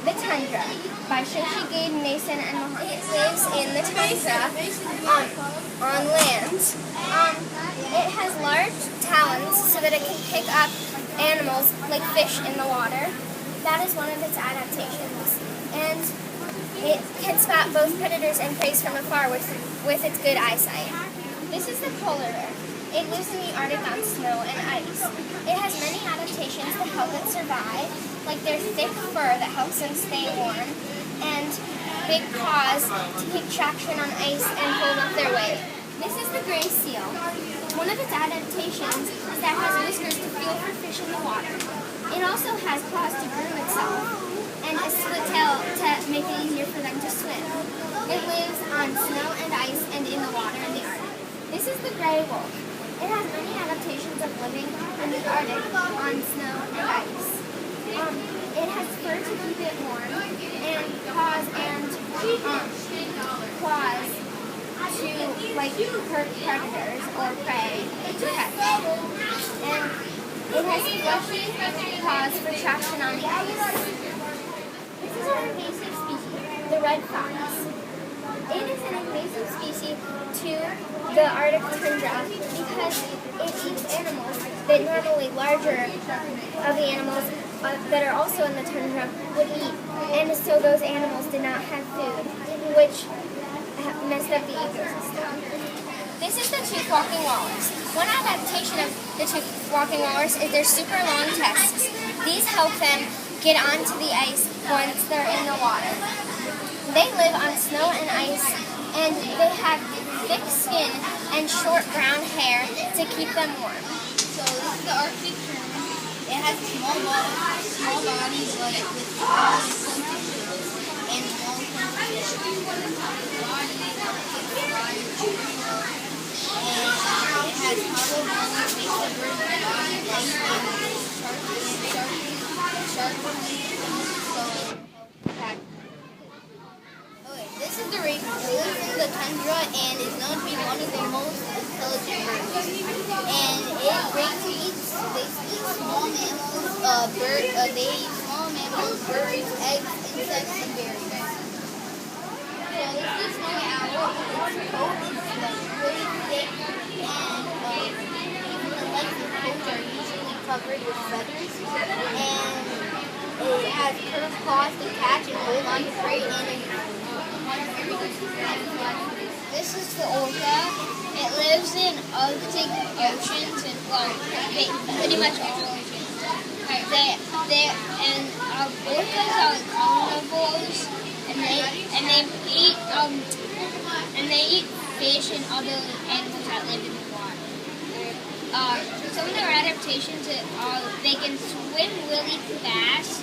The Tundra by Shoshigade, Mason, and Mohammed. It lives in the tundra on land. It has large talons so that it can pick up animals like fish in the water. That is one of its adaptations. And it can spot both predators and prey from afar with its good eyesight. This is the polar bear. It lives in the Arctic on snow and ice. It has many adaptations to help it survive, like their thick fur that helps them stay warm, and big paws to keep traction on ice and hold up their weight. This is the gray seal. One of its adaptations is that it has whiskers to feel for fish in the water. It also has claws to groom itself, and a split tail to make it easier for them to swim. It lives on snow and ice and in the water in the Arctic. This is the gray wolf. It has many adaptations of living in the Arctic on snow and ice. It has fur to keep it warm, and paws and claws to hurt predators or prey to catch. And it has fleshy paws for traction on the ice. This is an invasive species, the red fox. It is an invasive species to the Arctic tundra because it eats animals that normally larger of the animals that are also in the tundra would eat. And so those animals did not have food, which messed up the ecosystem. This is the tooth walking walrus. One adaptation of the tooth walking walrus is their super long tusks. These help them get onto the ice once they're in the water. They live on snow and ice, and they have thick skin and short brown hair to keep them warm. So this is the Arctic tern. It has small body, but with pointed bills and long pointed bills. The body is and it has hollow bones, makes the bird's body light and sharp so this is the raven. It lives in the tundra and is known to be one of the most intelligent birds. And they eat small mammals, they eat small mammals, birds, eggs, insects, and berries. So this is a snowy owl. Its coat is really thick, and even the legs and toes are usually covered with feathers. And it has curved claws to catch and hold on to prey and this is the orca. It lives in Arctic oceans and pretty much all oceans. Orcas are carnivores, and they eat fish and other animals that live in the water. Some of their adaptations are they can swim really fast,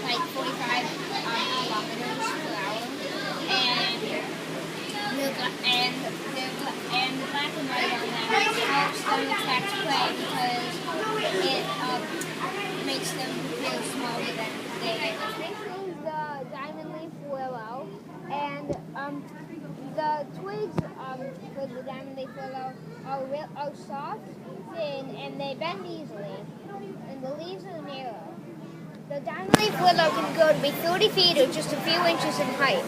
like 45 kilometers per hour, and the black and white on them helps them attract prey because it makes them feel smaller than they are. This is the diamond leaf willow, and the twigs for the diamond leaf willow are soft, thin, and they bend easily, and the leaves are narrow. The diamond leaf willow can grow to be 30 feet or just a few inches in height.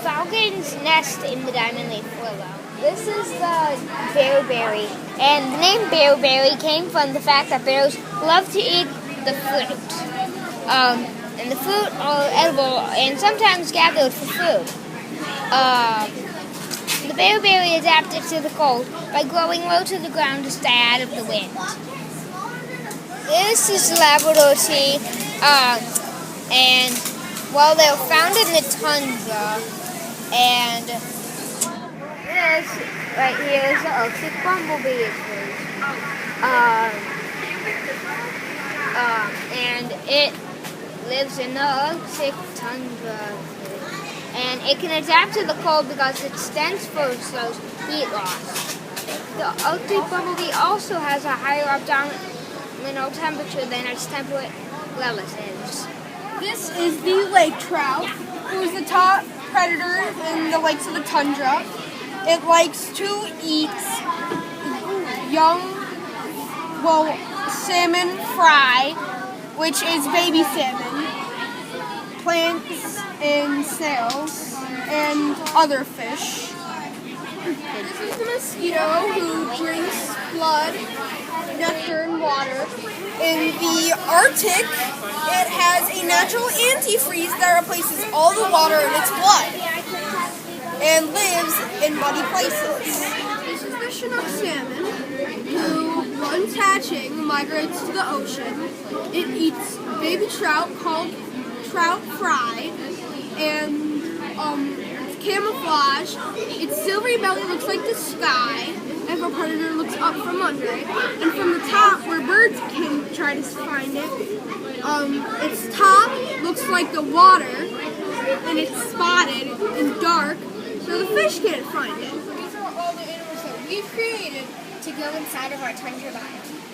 Falcons nest in the diamond leaf willow. This is the bearberry, and the name bearberry came from the fact that bears love to eat the fruit. And the fruit are edible and sometimes gathered for food. The bearberry adapted to the cold by growing low to the ground to stay out of the wind. This is Labrador tea, and well, they're found in the tundra, and this right here is the Arctic bumblebee. And it lives in the Arctic tundra, and it can adapt to the cold because its dense fur slows heat loss. The Arctic bumblebee also has a higher abdominal temperature than its temperate relatives. This is the lake trout, who is the top predator in the lakes of the tundra. It likes to eat salmon fry, which is baby salmon, plants and snails, and other fish. This is the mosquito who drinks blood, nectar, and water. In the Arctic, it has a natural antifreeze that replaces all the water in its blood and lives in muddy places. This is the Chinook salmon, who, once hatching, migrates to the ocean. It eats baby trout called trout fry, and camouflage. Its silvery belly looks like the sky, if a predator looks up from under it. And from the top, where birds can try to find it, its top looks like the water, and it's spotted and dark, so the fish can't find it. These are all the animals that we've created to go inside of our tundra biome.